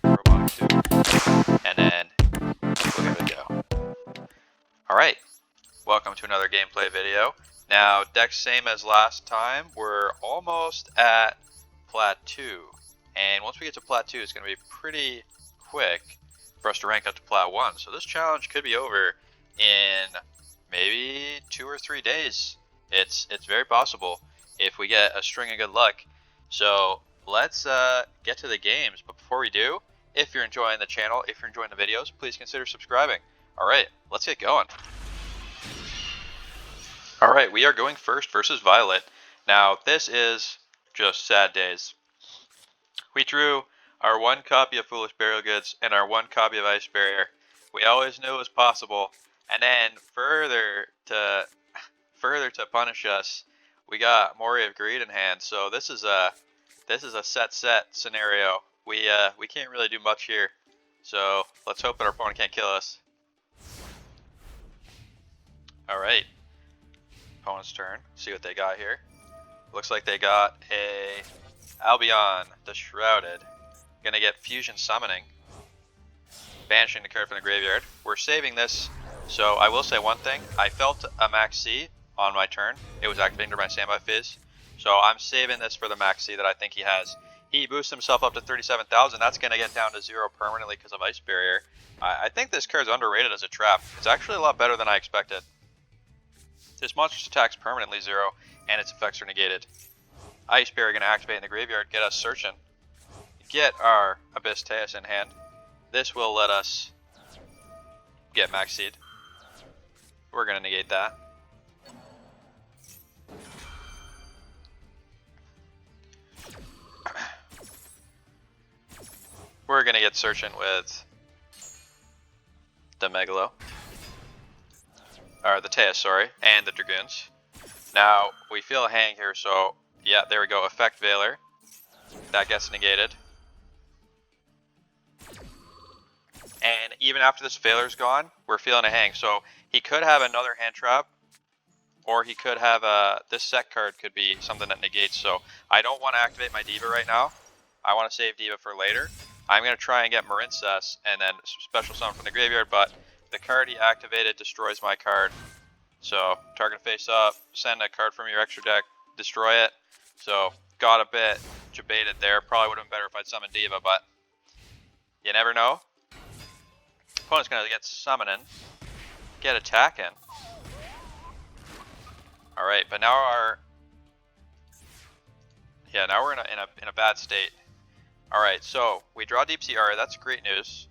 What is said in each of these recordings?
Robotic too. And then we'll give it a go. Alright, welcome to another gameplay video. Now, deck same as last time. We're almost at Plat 2. And once we get to Plat 2, it's going to be pretty quick for us to rank up to Plat 1. So this challenge could be over in maybe 2 or 3 days. It's very possible if we get a string of good luck. So let's get to the games. But before we do, if you're enjoying the channel, if you're enjoying the videos, please consider subscribing. Alright, let's get going. Alright, we are going first versus Violet. Now, this is just sad days. We drew our one copy of Foolish Burial Goods and our one copy of Ice Barrier. We always knew it was possible. And then further to punish us, we got Mori of Greed in hand. So this is a set scenario. We can't really do much here. So let's hope that our opponent can't kill us. Alright. Opponent's turn. See what they got here. Looks like they got a Albion, the Shrouded. Gonna get Fusion Summoning. Banishing the card from the graveyard. We're saving this. So I will say one thing. I felt a Max C on my turn. It was activating during my standby phase. So I'm saving this for the Max C that I think he has. He boosts himself up to 37,000. That's gonna get down to 0 permanently because of Ice Barrier. I think this card's underrated as a trap. It's actually a lot better than I expected. This monster's attacks permanently 0, and its effects are negated. Ice Barrier going to activate in the graveyard, get us searching. Get our Abyss Teus in hand. This will let us get Max Seed. We're going to negate that. We're going to get searching with the Megalo. Or the Teus, sorry, and the Dragoons. Now, we feel a hang here, so yeah, there we go, Effect Veiler. That gets negated. And even after this Veiler's gone, we're feeling a hang. So he could have another hand trap, or he could have this set card could be something that negates. So I don't want to activate my Diva right now. I want to save Diva for later. I'm going to try and get Marincess and then special summon from the graveyard, but the card he activated destroys my card. So, target face up, send a card from your extra deck, destroy it. So, got a bit debated there. Probably would have been better if I'd summoned Diva, but you never know. Opponent's going to get summoning, get attacking. Alright, but now now we're in a bad state. Alright, so we draw Deep Sea Aura, that's great news.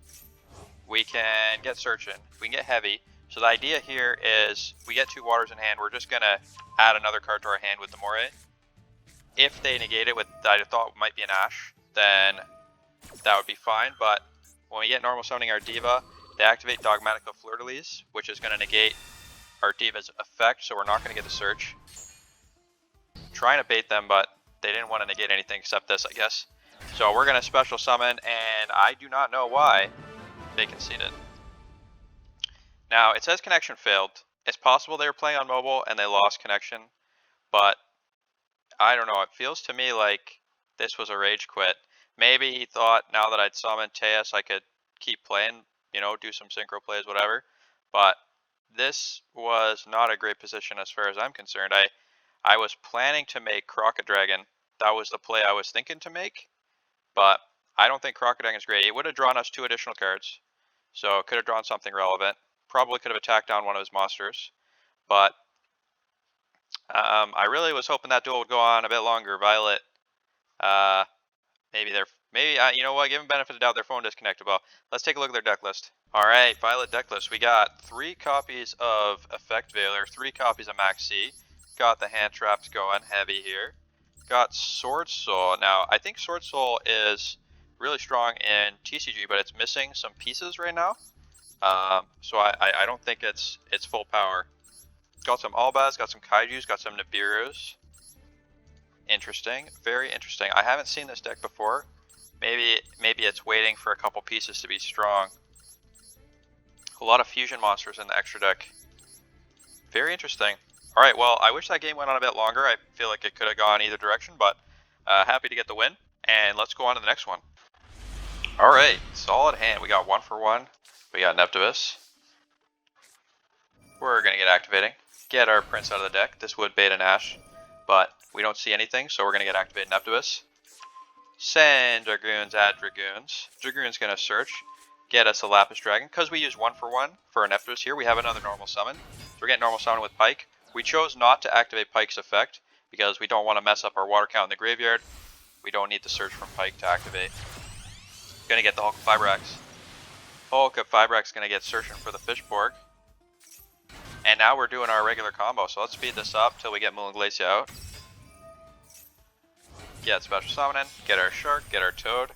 We can get searching, we can get heavy. So the idea here is we get 2 waters in hand, we're just going to add another card to our hand with the Moray. If they negate it with that I thought might be an Ash, then that would be fine. But when we get normal summoning our Diva, they activate Dogmatic Fleur-de-Lis, which is going to negate our Diva's effect, so we're not going to get the search. Trying to bait them, but they didn't want to negate anything except this, I guess. So we're going to special summon, and I do not know why they conceded. Now, it says connection failed. It's possible they were playing on mobile and they lost connection, but I don't know. It feels to me like this was a rage quit. Maybe he thought now that I'd summoned Teus, I could keep playing, you know, do some synchro plays, whatever. But this was not a great position as far as I'm concerned. I was planning to make Crocket Dragon. That was the play I was thinking to make, but I don't think Crocket Dragon is great. It would have drawn us 2 additional cards, so it could have drawn something relevant. Probably could have attacked down one of his monsters, but I really was hoping that duel would go on a bit longer. Violet, you know what? Give them benefit of the doubt. Their phone disconnected. Well, let's take a look at their deck list. All right, Violet deck list. We got 3 copies of Effect Veiler, 3 copies of Max C. Got the hand traps going heavy here. Got Sword Soul. Now, I think Sword Soul is really strong in TCG, but it's missing some pieces right now. So I don't think it's full power. Got some Albaz, got some Kaijus, got some Nibiru's. Interesting, very interesting. I haven't seen this deck before. Maybe it's waiting for a couple pieces to be strong. A lot of fusion monsters in the extra deck. Very interesting. Alright, well, I wish that game went on a bit longer. I feel like it could have gone either direction, but happy to get the win. And let's go on to the next one. Alright, solid hand. We got 1 for 1. We got Neptibus. We're going to get activating. Get our Prince out of the deck. This would bait an Ash, but we don't see anything, so we're going to get activated Neptibus. Send Dragoons at Dragoons. Dragoon's going to search. Get us a Lapis Dragon. Because we use 1 for 1 for our Neptibus here, we have another normal summon. So we're getting normal summon with Pike. We chose not to activate Pike's effect because we don't want to mess up our water count in the graveyard. We don't need the search from Pike to activate. Gonna get the Hulk of Fibrax. Hulk of Fibrax gonna get searching for the Fishborg. And now we're doing our regular combo, so let's speed this up till we get Moon Glacia out. Get special summoning, get our Shark, get our Toad.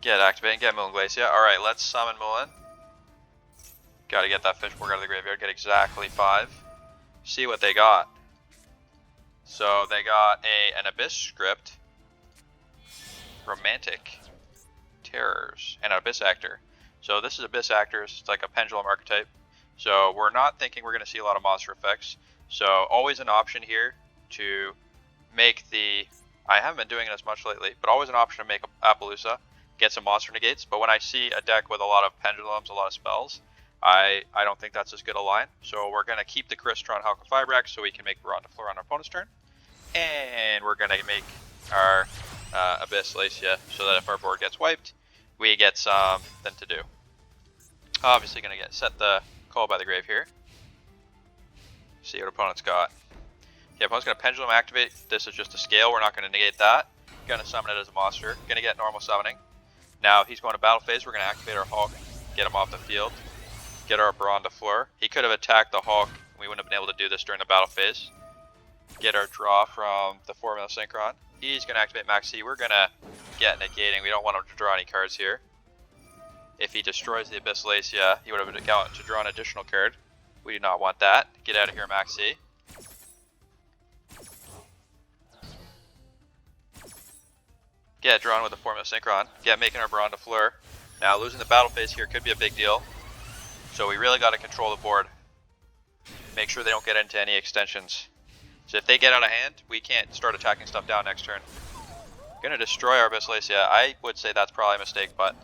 Get activating, get Moon Glacia. Alright, let's summon Moon. Gotta get that Fishborg out of the graveyard, get exactly 5. See what they got. So they got an Abyss script, Romantic Terrors, and an Abyss Actor. So this is Abyss Actors, it's like a pendulum archetype. So we're not thinking we're going to see a lot of monster effects. So always an option here to make the, I haven't been doing it as much lately, but always an option to make Appaloosa, get some monster negates. But when I see a deck with a lot of pendulums, a lot of spells, I don't think that's as good a line. So we're going to keep the Crystron Hulk of Fibrax so we can make Baron to Floor on our opponent's turn. And we're going to make our Abyss Glacia so that if our board gets wiped, we get something to do. Obviously going to set the Call by the Grave here. See what opponent's got. Yeah, opponent's going to Pendulum activate. This is just a scale. We're not going to negate that. Going to summon it as a monster. Going to get normal summoning. Now, if he's going to battle phase, we're going to activate our Hulk, get him off the field, get our Baron to Floor. He could have attacked the Hulk. We wouldn't have been able to do this during the battle phase. Get our draw from the Formula Synchron. He's going to activate Max C. We're going to get negating. We don't want him to draw any cards here. If he destroys the Abyss Glacia, he would have got to draw an additional card. We do not want that. Get out of here, Max C. Get drawn with the Formula Synchron. Get making our Baron to Fleur. Now losing the battle phase here could be a big deal. So we really got to control the board. Make sure they don't get into any extensions. So if they get out of hand, we can't start attacking stuff down next turn. Gonna destroy our Abyss Glacia. I would say that's probably a mistake, but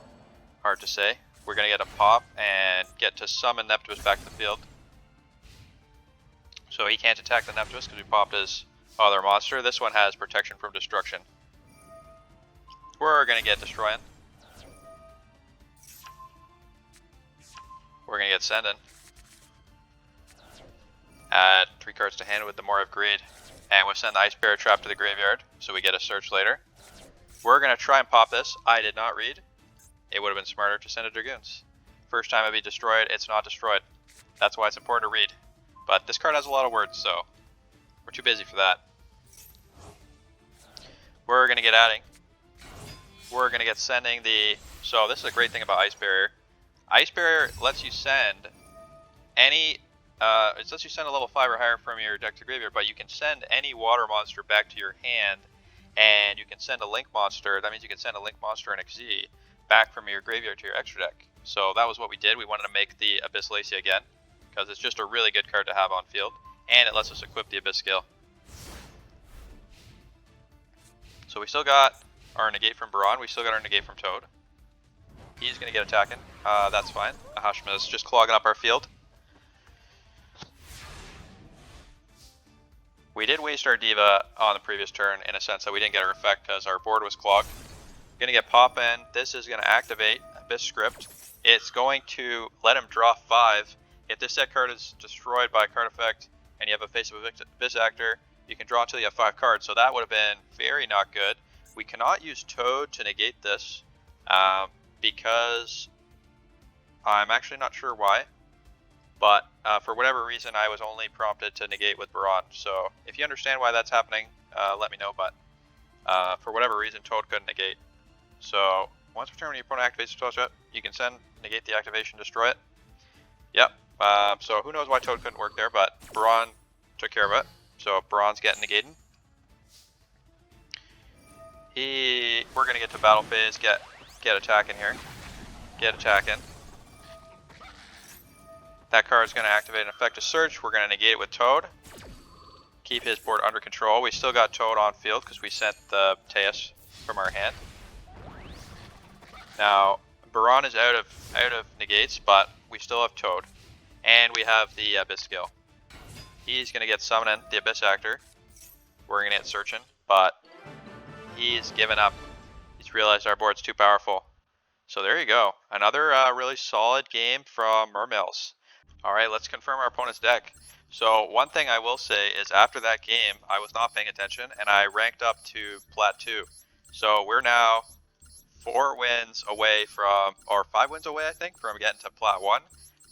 hard to say. We're gonna get a pop and get to summon Neptibus back to the field. So he can't attack the Neptibus because we popped his other monster. This one has protection from destruction. We're gonna get destroying. We're gonna get sending. Add 3 cards to hand with the More of Greed. And we'll send the Ice Bear Trap to the graveyard, so we get a search later. We're going to try and pop this. I did not read. It would have been smarter to send a Dragoons. First time it'd be destroyed, it's not destroyed. That's why it's important to read. But this card has a lot of words, so we're too busy for that. We're going to get adding. We're going to get sending the... So this is a great thing about Ice Barrier. Ice Barrier lets you send any... it lets you send a level 5 or higher from your deck to graveyard, but you can send any water monster back to your hand, and you can send a link monster. That means you can send a link monster and XZ back from your graveyard to your extra deck. So that was what we did. We wanted to make the Abyss Glacia again, because it's just a really good card to have on field, and it lets us equip the Abyss skill. So we still got our negate from Baron. We still got our negate from Toad. He's going to get attacking. That's fine. Hashima is just clogging up our field. We did waste our Diva on the previous turn in a sense that we didn't get her effect because our board was clogged. Gonna get pop in. This is gonna activate Abyss Script. It's going to let him draw 5. If this set card is destroyed by a card effect and you have a face of Abyss Actor, you can draw until you have 5 cards. So that would have been very not good. We cannot use Toad to negate this because I'm actually not sure why. But for whatever reason, I was only prompted to negate with Baron. So if you understand why that's happening, let me know. But for whatever reason, Toad couldn't negate. So once per turn when your opponent activates a Toad threat, you can send, negate the activation, destroy it. Yep. So who knows why Toad couldn't work there, but Baron took care of it. So Baron's getting negated. We're going to get to battle phase, get attacking here. Get attacking. That card is going to activate an effective search. We're going to negate it with Toad. keep his board under control. We still got Toad on field because we sent the Teus from our hand. Now, Baron is out of negates, but we still have Toad. And we have the Abyss skill. He's going to get summoning the Abyss Actor. We're going to get searching, but he's given up. He's realized our board's too powerful. So there you go. Another really solid game from Mermails. Alright, let's confirm our opponent's deck. So one thing I will say is after that game, I was not paying attention, and I ranked up to Plat 2. So we're now 4 wins away from, or 5 wins away I think, from getting to Plat 1.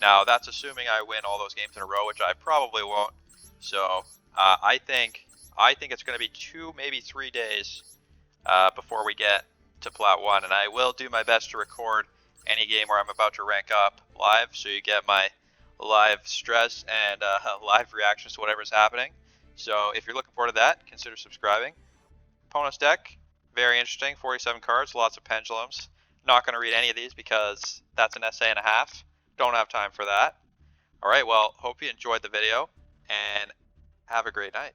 Now that's assuming I win all those games in a row, which I probably won't. So I think it's going to be 2, maybe 3 days before we get to Plat 1, and I will do my best to record any game where I'm about to rank up live, so you get my live stress and live reactions to whatever's happening. So if you're looking forward to that, consider subscribing. Opponent's deck, very interesting, 47 cards, lots of pendulums. Not going to read any of these because that's an essay and a half. Don't have time for that. Alright, well, hope you enjoyed the video, and have a great night.